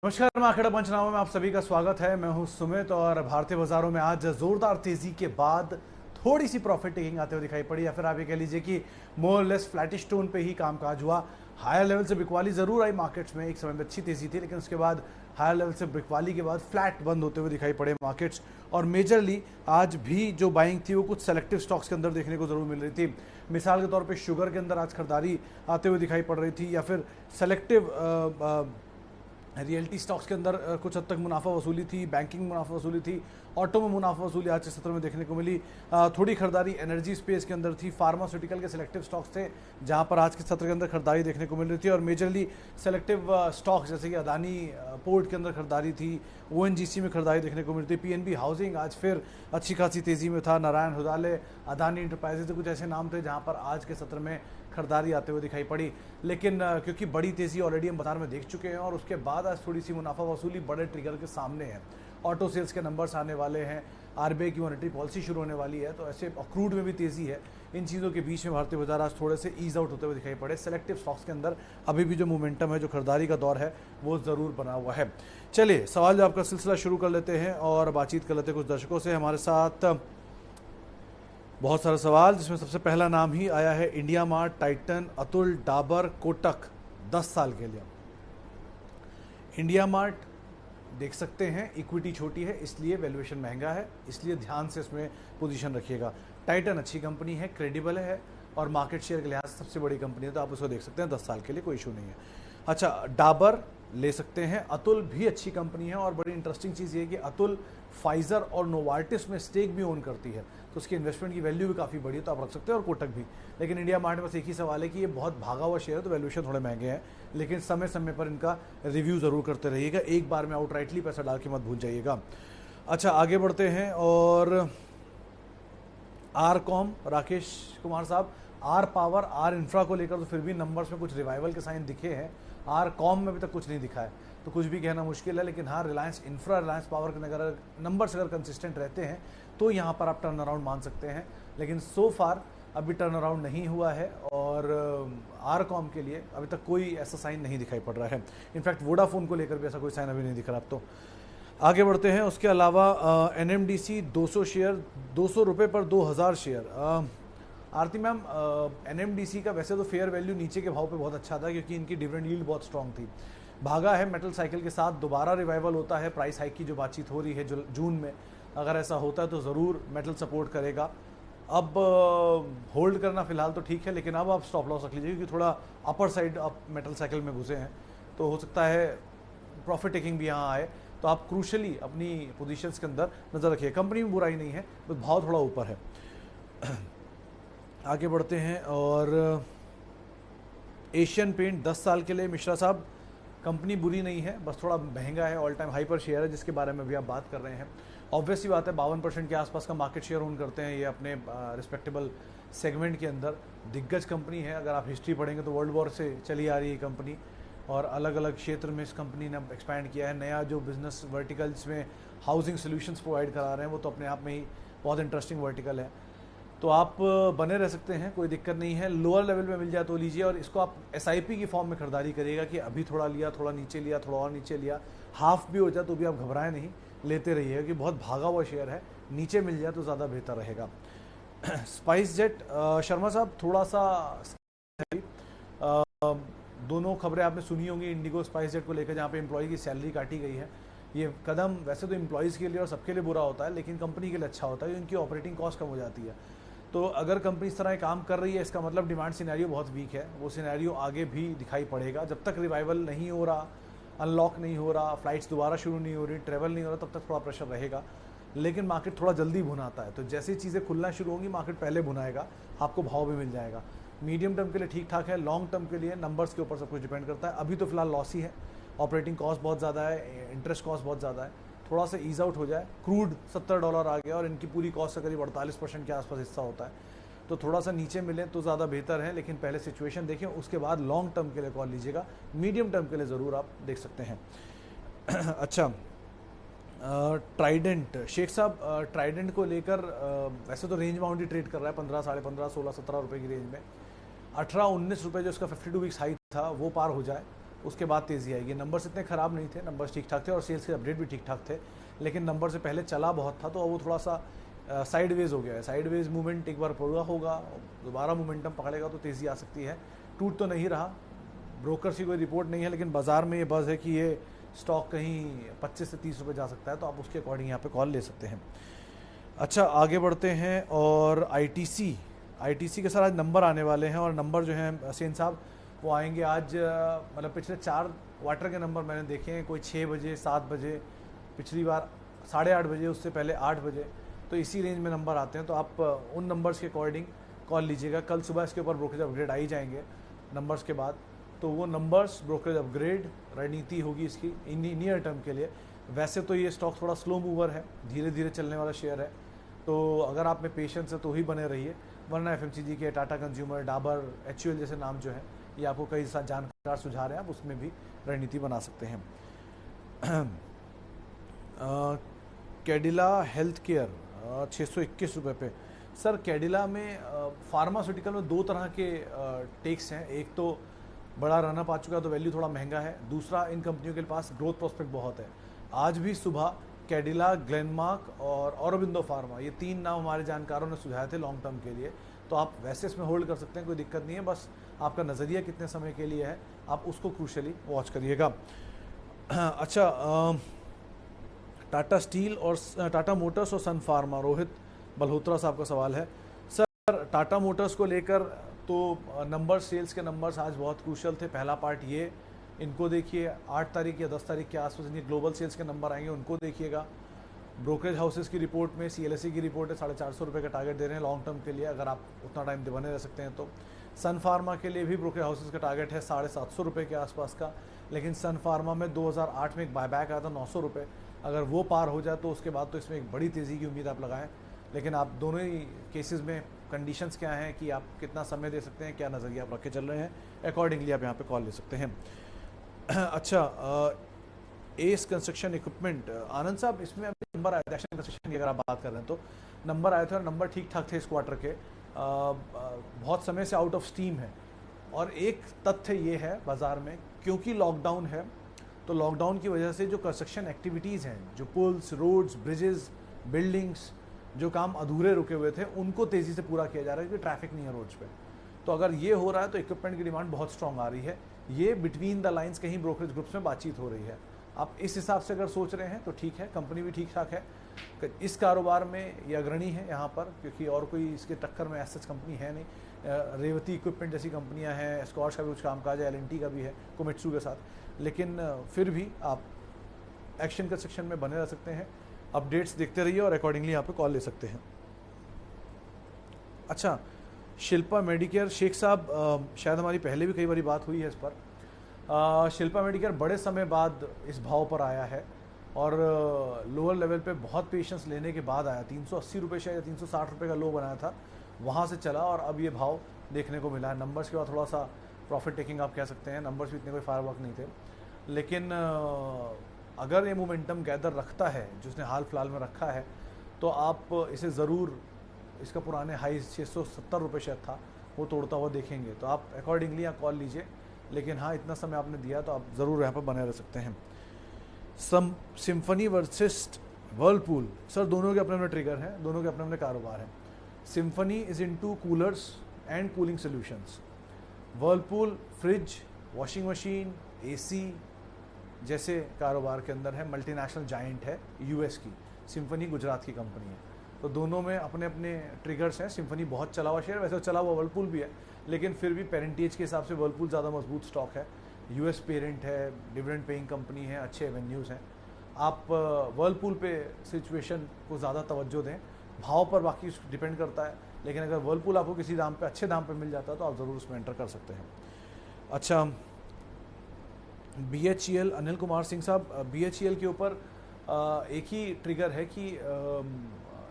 नमस्कार, मैं आखिड़ा पंचनामा में आप सभी का स्वागत है। मैं हूं सुमित और भारतीय बाजारों में आज जोरदार तेजी के बाद थोड़ी सी प्रॉफिट टेकिंग आते हुए दिखाई पड़ी, या फिर आप ये कह लीजिए कि मोर लेस फ्लैटिश टोन पे ही कामकाज हुआ। हायर लेवल से बिकवाली जरूर आई मार्केट्स में, एक समय में अच्छी तेजी थी, लेकिन उसके बाद हायर लेवल से बिकवाली के बाद फ्लैट बंद होते हुए दिखाई पड़े मार्केट्स। और मेजरली आज भी जो बाइंग थी वो कुछ सेलेक्टिव स्टॉक्स के अंदर देखने को जरूर मिल रही थी। मिसाल के तौर पे शुगर के अंदर आज खरीदारी आते हुए दिखाई पड़ रही थी, या फिर सेलेक्टिव रियल्टी स्टॉक्स के अंदर कुछ हद तक मुनाफा वसूली थी, बैंकिंग मुनाफा वसूली थी, ऑटो में मुनाफा वसूली आज के सत्र में देखने को मिली। थोड़ी खरीदारी एनर्जी स्पेस के अंदर थी, फार्मास्यूटिकल के सिलेक्टिव स्टॉक्स थे जहां पर आज के सत्र के अंदर खरीदारी देखने को मिल रही थी। और मेजरली सेलेक्टिव स्टॉक्स जैसे कि अदानी पोर्ट के अंदर खरीदारी थी, ओएनजीसी में खरीदारी देखने को मिलती थी, पीएनबी हाउसिंग आज फिर अच्छी खासी तेजी में था, नारायण हुदाले, अदानी इंटरप्राइजेज, कुछ ऐसे नाम थे जहां पर आज के सत्र में खरीदारी आते हुए दिखाई पड़ी। लेकिन क्योंकि बड़ी तेजी ऑलरेडी हम बाजार में देख चुके हैं और उसके बाद आज थोड़ी सी मुनाफा वसूली बड़े ट्रिगर के सामने है। ऑटो सेल्स के नंबर्स आने वाले हैं, आरबीआई की मॉनेटरी पॉलिसी शुरू होने वाली है, तो ऐसे क्रूड में भी तेजी है। इन चीज़ों के बीच में भारतीय बाजार आज थोड़े से ईज आउट होते हुए दिखाई पड़े। सेलेक्टिव स्टॉक्स के अंदर अभी भी जो मोमेंटम है, जो खरीदारी का दौर है, वो ज़रूर बना हुआ है। चलिए सवाल जवाब का सिलसिला शुरू कर लेते हैं और बातचीत कर लेते हैं कुछ दर्शकों से। हमारे साथ बहुत सारे सवाल, जिसमें सबसे पहला नाम ही आया है India mart, Titan, Atul, Dabur, Kotak 10 साल के लिए। इंडिया मार्ट देख सकते हैं, इक्विटी छोटी है इसलिए वैल्यूएशन महंगा है, इसलिए ध्यान से इसमें पोजीशन रखिएगा। टाइटन अच्छी कंपनी है, क्रेडिबल है और मार्केट शेयर के लिहाज से सबसे बड़ी कंपनी है, तो आप उसको देख सकते हैं 10 साल के लिए, कोई इशू नहीं है। अच्छा, डाबर ले सकते हैं, अतुल भी अच्छी कंपनी है और बड़ी इंटरेस्टिंग चीज़ ये है कि अतुल फाइजर और नोवार्टिस में स्टेक भी ओन करती है, तो उसकी इन्वेस्टमेंट की वैल्यू भी काफ़ी बड़ी है, तो आप रख सकते हैं। और कोटक भी। लेकिन इंडिया मार्ट में बस एक ही सवाल है कि ये बहुत भागा हुआ शेयर है, तो वैल्यूएशन थोड़े महंगे हैं, लेकिन समय समय पर इनका रिव्यू ज़रूर करते रहिएगा, एक बार में आउटराइटली पैसा डाल के मत भूल जाइएगा। अच्छा, आगे बढ़ते हैं और आर कॉम, राकेश कुमार साहब, आर पावर, आर इंफ्रा को लेकर तो फिर भी नंबर्स में कुछ रिवाइवल के साइन दिखे हैं, आर कॉम में अभी तक कुछ नहीं दिखा है, तो कुछ भी कहना मुश्किल है। लेकिन हाँ, रिलायंस इंफ्रा, रिलायंस पावर के अगर नंबर्स अगर कंसिस्टेंट रहते हैं तो यहाँ पर आप टर्न अराउंड मान सकते हैं, लेकिन सो फार अभी टर्न अराउंड नहीं हुआ है और आर कॉम के लिए अभी तक कोई ऐसा साइन नहीं दिखाई पड़ रहा है। इनफैक्ट वोडाफोन को लेकर भी ऐसा कोई साइन अभी नहीं दिख रहा। अब तो आगे बढ़ते हैं। उसके अलावा एनएमडीसी 200 शेयर, 200 रुपये पर 2000 शेयर। आरती मैम, एनएमडीसी का वैसे तो फेयर वैल्यू नीचे के भाव पे बहुत अच्छा था, क्योंकि इनकी डिविडेंड यील्ड बहुत स्ट्रांग थी। भागा है मेटल साइकिल के साथ, दोबारा रिवाइवल होता है, प्राइस हाइक की जो बातचीत हो रही है जून में, अगर ऐसा होता है तो ज़रूर मेटल सपोर्ट करेगा। अब होल्ड करना फिलहाल तो ठीक है, लेकिन अब आप स्टॉप लॉस रख लीजिए, क्योंकि थोड़ा अपर साइड आप मेटल साइकिल में घुसे हैं, तो हो सकता है प्रॉफिट टेकिंग भी यहाँ आए, तो आप क्रूशली अपनी पोजीशंस के अंदर नज़र रखिए। कंपनी में बुराई नहीं है, बस भाव थोड़ा ऊपर है। आगे बढ़ते हैं और एशियन पेंट 10 साल के लिए, मिश्रा साहब, कंपनी बुरी नहीं है, बस थोड़ा महंगा है, ऑल टाइम हाई पर शेयर है, जिसके बारे में भी आप बात कर रहे हैं। ऑब्वियसली बात है, 52% के आसपास का मार्केट शेयर ओन करते हैं ये अपने रिस्पेक्टेबल सेगमेंट के अंदर। दिग्गज कंपनी है, अगर आप हिस्ट्री पढ़ेंगे तो वर्ल्ड वॉर से चली आ रही है कंपनी, और अलग अलग क्षेत्र में इस कंपनी ने एक्सपैंड किया है। नया जो बिजनेस वर्टिकल्स में हाउसिंग सोल्यूशंस प्रोवाइड करा रहे हैं, वो तो अपने आप में ही बहुत इंटरेस्टिंग वर्टिकल है, तो आप बने रह सकते हैं, कोई दिक्कत नहीं है। लोअर लेवल में मिल जाए तो लीजिए, और इसको आप एसआईपी की फॉर्म में खरीदारी करिएगा कि अभी थोड़ा लिया, थोड़ा नीचे लिया, थोड़ा और नीचे लिया, हाफ भी हो जाए तो भी आप घबराएं नहीं, लेते रहिएगा, कि बहुत भागा हुआ शेयर है, नीचे मिल जाए तो ज़्यादा बेहतर रहेगा। स्पाइस जेट, शर्मा साहब, थोड़ा सा दोनों खबरें आपने सुनी होंगी इंडिगो स्पाइस जेट को लेकर, जहाँ पे एम्प्लॉय की सैलरी काटी गई है। ये कदम वैसे तो एम्प्लॉयज़ के लिए और सबके लिए बुरा होता है, लेकिन कंपनी के लिए अच्छा होता है, इनकी ऑपरेटिंग कॉस्ट कम हो जाती है। तो अगर कंपनी इस तरह काम कर रही है, इसका मतलब डिमांड सिनेरियो बहुत वीक है, वो सिनेरियो आगे भी दिखाई पड़ेगा। जब तक रिवाइवल नहीं हो रहा, अनलॉक नहीं हो रहा, फ्लाइट्स दोबारा शुरू नहीं हो रही, ट्रैवल नहीं हो रहा, तब तक थोड़ा प्रेशर रहेगा। लेकिन मार्केट थोड़ा जल्दी भुनाता है, तो जैसे चीज़ें खुलना शुरू होंगी मार्केट पहले भुनाएगा, आपको भाव भी मिल जाएगा। मीडियम टर्म के लिए ठीक ठाक है, लॉन्ग टर्म के लिए नंबर्स के ऊपर सब कुछ डिपेंड करता है। अभी तो फिलहाल लॉस ही है, ऑपरेटिंग कॉस्ट बहुत ज़्यादा है, इंटरेस्ट कॉस्ट बहुत ज़्यादा है, थोड़ा सा ईज आउट हो जाए। क्रूड $70 आ गया और इनकी पूरी कॉस्ट का करीब 48% के आसपास हिस्सा होता है, तो थोड़ा सा नीचे मिले तो ज़्यादा बेहतर है। लेकिन पहले सिचुएशन देखें, उसके बाद लॉन्ग टर्म के लिए कॉल लीजिएगा, मीडियम टर्म के लिए ज़रूर आप देख सकते हैं। अच्छा, ट्राइडेंट, शेख साहब, ट्राइडेंट को लेकर वैसे तो रेंज बाउंड ही ट्रेड कर रहा है, 15, 15.5, 16, 17 रुपये की रेंज में। 18-19 रुपये जो इसका 52 वीक्स हाई था वो पार हो जाए उसके बाद तेज़ी आएगी। नंबर्स इतने ख़राब नहीं थे, नंबर्स ठीक ठाक थे और सेल्स के अपडेट भी ठीक ठाक थे, लेकिन नंबर से पहले चला बहुत था, तो वो थोड़ा सा साइडवेज हो गया है। साइडवेज मूवमेंट एक बार पूरा होगा, दोबारा मोमेंटम पकड़ेगा तो तेज़ी आ सकती है। टूट तो नहीं रहा, ब्रोकर्स की कोई रिपोर्ट नहीं है, लेकिन बाज़ार में ये बज़ है कि ये स्टॉक कहीं 25 से 30 रुपये जा सकता है, तो आप उसके अकॉर्डिंग यहाँ पे कॉल ले सकते हैं। अच्छा, आगे बढ़ते हैं और आईटीसी के सर आज नंबर आने वाले हैं, और नंबर जो हैं सेन साहब वो आएंगे आज, मतलब पिछले 4 क्वार्टर के नंबर मैंने देखे हैं, कोई 6 बजे, 7 बजे, पिछली बार 8:30 बजे, उससे पहले 8 बजे, तो इसी रेंज में नंबर आते हैं। तो आप उन नंबर्स के अकॉर्डिंग कॉल लीजिएगा। कल सुबह इसके ऊपर ब्रोकरेज अपग्रेड आ ही जाएंगे नंबर्स के बाद, तो वो नंबर्स ब्रोकरेज अपग्रेड रणनीति होगी इसकी नियर टर्म के लिए। वैसे तो ये स्टॉक थोड़ा स्लो मूवर है, धीरे धीरे चलने वाला शेयर है, तो अगर आप में पेशेंस है तो ही बने रहिए, वरना एफएमसीजी के टाटा कंज्यूमर, डाबर, एचयूएल जैसे नाम जो है ये आपको कई जानकार सुझा रहे हैं, आप उसमें भी रणनीति बना सकते हैं। कैडिला हेल्थ केयर 621 रुपये पे। सर कैडिला में फार्मास्यूटिकल में 2 तरह के टेक्स हैं। एक तो बड़ा रनअप आ चुका है तो वैल्यू थोड़ा महंगा है, दूसरा इन कंपनियों के पास ग्रोथ प्रोस्पेक्ट बहुत है। आज भी सुबह कैडिला, ग्लेनमार्क और औरोबिंदो फार्मा, ये 3 नाम हमारे जानकारों ने सुझाए थे लॉन्ग टर्म के लिए, तो आप वैसे इसमें होल्ड कर सकते हैं, कोई दिक्कत नहीं है, बस आपका नज़रिया कितने समय के लिए है आप उसको क्रूशली वॉच करिएगा। अच्छा, टाटा स्टील और टाटा मोटर्स और सन फार्मा, रोहित बल्होत्रा साहब का सवाल है। सर टाटा मोटर्स को लेकर तो नंबर, सेल्स के नंबर्स आज बहुत क्रूशल थे। पहला पार्ट ये, इनको देखिए 8 तारीख या 10 तारीख के आसपास इनके ग्लोबल सेल्स के नंबर आएंगे, उनको देखिएगा। ब्रोकरेज हाउसेस की रिपोर्ट में सीएलएसई की रिपोर्ट है, 450 रुपये का टारगेट दे रहे हैं लॉन्ग टर्म के लिए, अगर आप उतना टाइम बने रह सकते हैं तो। सन फार्मा के लिए भी ब्रोकरेज हाउसेस का टारगेट है 750 रुपये के आसपास का, लेकिन सन फार्मा में 2008 में एक बायबैक आया था 900 रुपये, अगर वो पार हो जाए तो उसके बाद तो इसमें एक बड़ी तेज़ी की उम्मीद आप लगाएं। लेकिन आप दोनों ही केसेस में कंडीशंस क्या हैं कि आप कितना समय दे सकते हैं, क्या नज़रिया आप रख के चल रहे हैं, अकॉर्डिंगली आप यहाँ पे कॉल ले सकते हैं। अच्छा, एस कंस्ट्रक्शन इक्विपमेंट, आनंद साहब इसमें अभी नंबर आए थे, एक्शन कंस्ट्रक्शन की अगर आप बात कर रहे हैं तो नंबर आए थे और नंबर ठीक ठाक थे इस क्वार्टर के, बहुत समय से आउट ऑफ स्टीम है। और एक तथ्य ये है बाज़ार में, क्योंकि लॉकडाउन है, तो लॉकडाउन की वजह से जो कंस्ट्रक्शन एक्टिविटीज़ हैं, जो पुल्स, रोड्स, ब्रिजेस, बिल्डिंग्स, जो काम अधूरे रुके हुए थे, उनको तेज़ी से पूरा किया जा रहा है क्योंकि ट्रैफिक नहीं है रोड्स पे। तो अगर ये हो रहा है तो इक्विपमेंट की डिमांड बहुत स्ट्रांग आ रही है। ये बिटवीन द लाइंस कहीं ब्रोकरेज ग्रुप्स में बातचीत हो रही है। आप इस हिसाब से अगर सोच रहे हैं तो ठीक है, कंपनी भी ठीक ठाक है, इस कारोबार में ये अग्रणी है यहाँ पर, क्योंकि और कोई इसके टक्कर में एसएच कंपनी है नहीं। रेवती इक्विपमेंट जैसी कंपनियाँ हैं, स्कॉच का भी कुछ कामकाज है, एलएनटी का भी है कोमित्सु के साथ, लेकिन फिर भी आप एक्शन कंस्ट्रक्शन में बने रह सकते हैं। अपडेट्स देखते रहिए और अकॉर्डिंगली यहाँ पे कॉल ले सकते हैं। अच्छा, शिल्पा मेडिकेयर, शेख साहब शायद हमारी पहले भी कई बार बात हुई है इस पर। शिल्पा मेडिकेयर बड़े समय बाद इस भाव पर आया है और लोअर लेवल पे बहुत पेशेंस लेने के बाद आया। 380 रुपये शायद 360 रुपये का लो बनाया था, वहाँ से चला और अब ये भाव देखने को मिला है। नंबर्स के बाद थोड़ा सा प्रॉफिट टेकिंग आप कह सकते हैं, नंबर्स भी इतने कोई फायरवर्क नहीं थे, लेकिन अगर ये मोमेंटम गैदर रखता है जिसने हाल फिलहाल में रखा है, तो आप इसे ज़रूर, इसका पुराने हाई 670 रुपये शायद था, वो तोड़ता हुआ देखेंगे, तो आप अकॉर्डिंगली यहाँ कॉल लीजिए। लेकिन हाँ, इतना समय आपने दिया तो आप ज़रूर यहाँ पर बने रह सकते हैं। सिम्फनी वर्सेस वर्लपूल, सर दोनों के अपने अपने ट्रिगर हैं, दोनों के अपने अपने कारोबार हैं। Symphony is into coolers and cooling solutions, Whirlpool fridge, washing machine, AC जैसे कारोबार के अंदर है, मल्टीनेशनल जायंट है यूएस की। सिम्फनी गुजरात की कंपनी है, तो दोनों में अपने अपने ट्रिगर्स हैं। सिम्फनी बहुत चला हुआ शेयर, वैसे चला हुआ वर्लपूल भी है, लेकिन फिर भी पेरेंटेज के हिसाब से वर्लपूल ज़्यादा मजबूत स्टॉक है, यूएस पेरेंट है, डिविडेंड पेइंग कंपनी है, अच्छे एवेन्यूज़ हैं। आप वर्लपूल पे सिचुएशन को ज़्यादा तवज्जो दें, भाव पर बाकी डिपेंड करता है, लेकिन अगर वर्लपूल आपको किसी दाम पे, अच्छे दाम पे मिल जाता है तो आप ज़रूर उसमें एंटर कर सकते हैं। अच्छा, BHEL, अनिल कुमार सिंह साहब, BHEL के ऊपर एक ही ट्रिगर है कि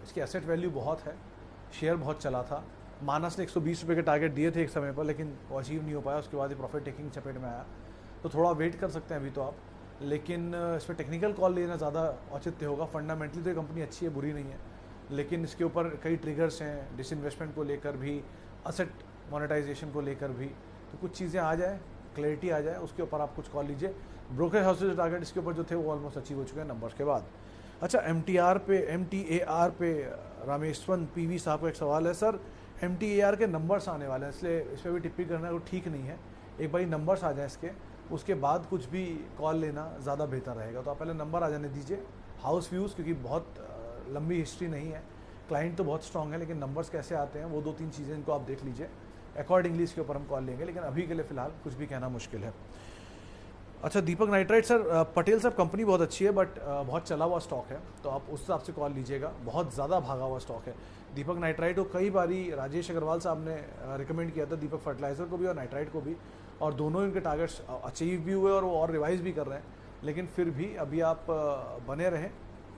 इसकी एसेट वैल्यू बहुत है, शेयर बहुत चला था। मानस ने 120 रुपये के टारगेट दिए थे एक समय पर, लेकिन वो अचीव नहीं हो पाया, उसके बाद ही प्रॉफिट टेकिंग चपेट में आया, तो थोड़ा वेट कर सकते हैं अभी तो आप, लेकिन इसमें टेक्निकल कॉल लेना ज़्यादा औचित्य होगा। फंडामेंटली तो ये कंपनी अच्छी है, बुरी नहीं है, लेकिन इसके ऊपर कई ट्रिगर्स हैं, डिसइन्वेस्टमेंट को लेकर भी, असेट मोनेटाइजेशन को लेकर भी, तो कुछ चीज़ें आ जाए, क्लैरिटी आ जाए उसके ऊपर आप कुछ कॉल लीजिए। ब्रोकर हाउसेज टारगेट इसके ऊपर जो थे वो ऑलमोस्ट अचीव हो चुके हैं नंबर्स के बाद। अच्छा, MTAR पे रामेश्वन PV साहब का एक सवाल है, सर MTAR के नंबर्स आने वाले हैं इसलिए इस पर भी टिप्पणी करना कोई ठीक नहीं है। एक बार नंबर्स आ जाए इसके, उसके बाद कुछ भी कॉल लेना ज़्यादा बेहतर रहेगा। तो आप पहले नंबर आ जाने दीजिए, हाउस व्यूज़, क्योंकि बहुत लंबी हिस्ट्री नहीं है, क्लाइंट तो बहुत स्ट्रांग है, लेकिन नंबर्स कैसे आते हैं वो 2-3 चीज़ें इनको आप देख लीजिए, अकॉर्डिंगली इसके ऊपर हम कॉल लेंगे, लेकिन अभी के लिए फ़िलहाल कुछ भी कहना मुश्किल है। अच्छा, दीपक नाइट्राइट, सर पटेल साहब कंपनी बहुत अच्छी है बट बहुत चला हुआ स्टॉक है, तो आप उस हिसाब से कॉल लीजिएगा, बहुत ज़्यादा भागा हुआ स्टॉक है। दीपक नाइट्राइट को कई बारी राजेश अग्रवाल साहब ने रिकमेंड किया था, दीपक फर्टिलाइज़र को भी और नाइट्राइट को भी, और दोनों इनके टारगेट्स अचीव भी हुए और वो और रिवाइज भी कर रहे हैं, लेकिन फिर भी अभी आप बने रहें,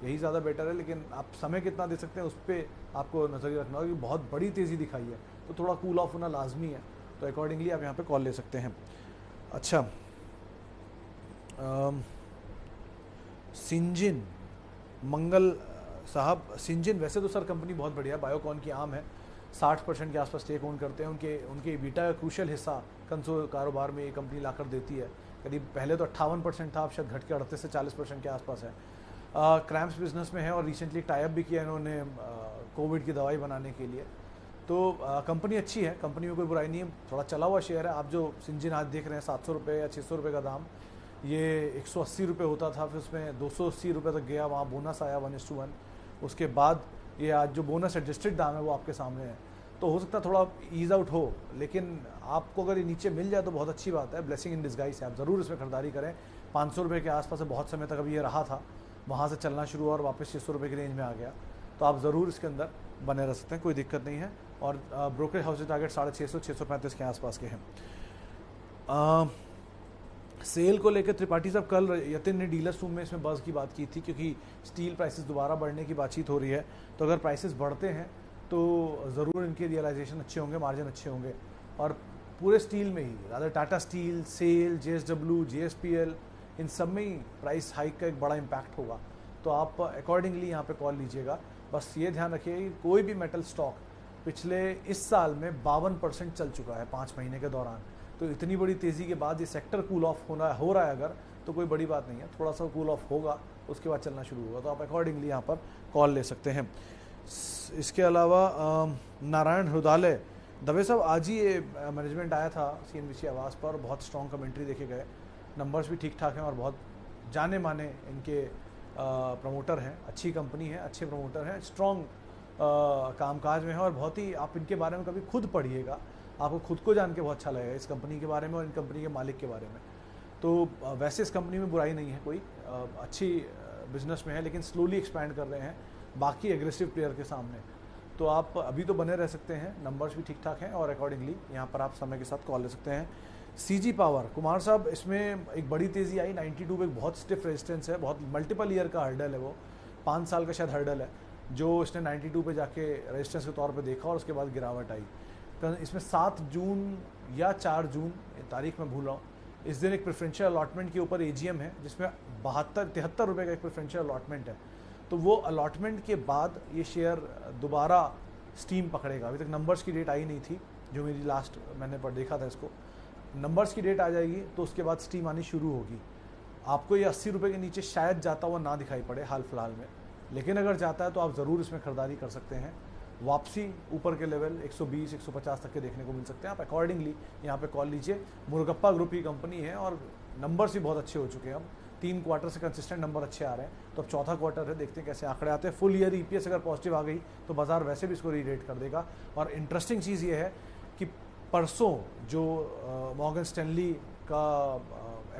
यही ज़्यादा बेटर है। लेकिन आप समय कितना दे सकते हैं उस पर आपको नज़रिया रखना होगा, क्योंकि बहुत बड़ी तेज़ी दिखाई है तो थोड़ा कूल ऑफ होना लाजमी है, तो अकॉर्डिंगली आप यहाँ पे कॉल ले सकते हैं। अच्छा, सिंजिन मंगल साहब, सिंजिन वैसे तो सर कंपनी बहुत बढ़िया है, बायोकॉन की आम है, 60% के आसपास स्टेक ओन करते हैं, उनके बीटा का क्रूशल हिस्सा कंसोल कारोबार में ये कंपनी लाकर देती है। करीब पहले तो 58% था, अब शायद घट के 38 से 40% के आसपास है। क्रैम्स बिजनेस में है और रिसेंटली टाइप भी किया इन्होंने कोविड की दवाई बनाने के लिए, तो कंपनी अच्छी है, कंपनी में कोई बुराई नहीं है, थोड़ा चला हुआ शेयर है। आप जो सिंजिन आज देख रहे हैं 700 रुपये या 600 रुपये का दाम, ये 180 रुपये होता था, फिर उसमें 280 रुपये तक गया, वहाँ बोनस आया 1:1, उसके बाद ये आज जो बोनस एडजस्टेड दाम है वो आपके सामने है, तो हो सकता है थोड़ा ईज आउट हो, लेकिन आपको अगर ये नीचे मिल जाए तो बहुत अच्छी बात है, ब्लेसिंग इन डिस्गाइज है, आप ज़रूर इसमें खरीदारी करें। 500 रुपये के आसपास बहुत समय तक अभी ये रहा था, वहाँ से चलना शुरू हुआ और वापस 600 रुपये की रेंज में आ गया, तो आप ज़रूर इसके अंदर बने रह सकते हैं, कोई दिक्कत नहीं है। और ब्रोकर हाउस टारगेट 650-635 के आसपास के हैं। सेल को लेकर त्रिपाठी साहब, कल यतिन ने डीलर्स रूम में इसमें बज़ की बात की थी, क्योंकि स्टील प्राइसेस दोबारा बढ़ने की बातचीत हो रही है, तो अगर प्राइसेस बढ़ते हैं तो ज़रूर इनके रियलाइजेशन अच्छे होंगे, मार्जिन अच्छे होंगे, और पूरे स्टील में ही rather Tata Steel, SAIL, JSW, JSPL, इन सब में ही प्राइस हाइक का एक बड़ा इम्पैक्ट होगा, तो आप अकॉर्डिंगली यहाँ पे कॉल लीजिएगा। बस ये ध्यान रखिए कि कोई भी मेटल स्टॉक पिछले इस साल में 52% चल चुका है 5 महीने के दौरान, तो इतनी बड़ी तेज़ी के बाद ये सेक्टर कूल ऑफ हो रहा है अगर, तो कोई बड़ी बात नहीं है, थोड़ा सा कूल ऑफ होगा उसके बाद चलना शुरू होगा, तो आप अकॉर्डिंगली यहाँ पर कॉल ले सकते हैं। इसके अलावा नारायण हृदयालय, दवे साहब आज ही ये मैनेजमेंट आया था CNBC आवाज़ पर, बहुत स्ट्रॉन्ग कमेंट्री देखे गए, नंबर्स भी ठीक ठाक हैं और बहुत जाने माने इनके प्रमोटर हैं, अच्छी कंपनी है, अच्छे प्रमोटर हैं, स्ट्रॉन्ग कामकाज में है, और बहुत ही आप इनके बारे में कभी खुद पढ़िएगा, आपको खुद को जान के बहुत अच्छा लगेगा इस कंपनी के बारे में और इन कंपनी के मालिक के बारे में। तो वैसे इस कंपनी में बुराई नहीं है कोई, अच्छी बिजनेस में है, लेकिन स्लोली एक्सपैंड कर रहे हैं बाकी एग्रेसिव प्लेयर के सामने, तो आप अभी तो बने रह सकते हैं, नंबर्स भी ठीक ठाक हैं और अकॉर्डिंगली यहाँ पर आप समय के साथ कॉल ले सकते हैं। CG पावर, कुमार साहब, इसमें एक बड़ी तेज़ी आई, 92 पे एक बहुत स्टिफ रेजिस्टेंस है, बहुत मल्टीपल ईयर का हर्डल है, वो 5 साल का शायद हर्डल है, जो इसने 92 पे जाके रेजिस्टेंस के तौर पे देखा और उसके बाद गिरावट आई। इसमें 7 जून या 4 जून, तारीख मैं भूल रहा हूँ, इस दिन एक प्रेफरेंशियल अलॉटमेंट के ऊपर AGM है, जिसमें 73 रुपये का एक प्रेफरेंशियल अलॉटमेंट है, तो वो अलॉटमेंट के बाद ये शेयर दोबारा स्टीम पकड़ेगा। अभी तक नंबर्स की डेट आई नहीं थी, जो मेरी लास्ट मैंने पर देखा था इसको, नंबर्स की डेट आ जाएगी तो उसके बाद स्टीम आनी शुरू होगी। आपको ये 80 रुपये के नीचे शायद जाता हुआ ना दिखाई पड़े हाल फिलहाल में, लेकिन अगर जाता है तो आप ज़रूर इसमें खरीदारी कर सकते हैं। वापसी ऊपर के लेवल 120-150 तक के देखने को मिल सकते हैं, आप अकॉर्डिंगली यहाँ पे कॉल लीजिए। मुरुगप्पा ग्रुप की कंपनी है और नंबर्स भी बहुत अच्छे हो चुके हैं, अब 3 क्वार्टर से कंसिस्टेंट नंबर अच्छे आ रहे हैं, तो अब चौथा क्वार्टर है, देखते हैं कैसे आंकड़े आते हैं। फुल ईयर EPS अगर पॉजिटिव आ गई तो बाजार वैसे भी इसको रीरेट कर देगा। और इंटरेस्टिंग चीज़ ये है कि परसों जो मॉर्गन स्टैनली का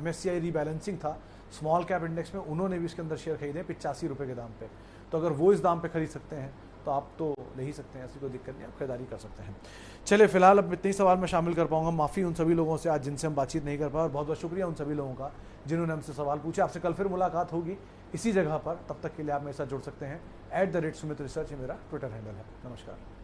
MSCI रीबैलेंसिंग था स्मॉल कैप इंडेक्स में, उन्होंने भी इसके अंदर शेयर खरीदे 85 रुपये के दाम पे, तो अगर वो इस दाम पे खरीद सकते हैं तो आप तो ले ही सकते हैं, ऐसी कोई दिक्कत नहीं, आप खरीदारी कर सकते हैं। चलिए फिलहाल अब इतने ही सवाल मैं शामिल कर पाऊंगा, माफ़ी उन सभी लोगों से आज जिनसे हम बातचीत नहीं कर पाए, और बहुत बहुत शुक्रिया उन सभी लोगों का जिन्होंने हमसे सवाल पूछे। आपसे कल फिर मुलाकात होगी इसी जगह पर, तब तक के लिए आप मेरे साथ जुड़ सकते हैं। @सुमित रिसर्च ये मेरा ट्विटर हैंडल है। नमस्कार।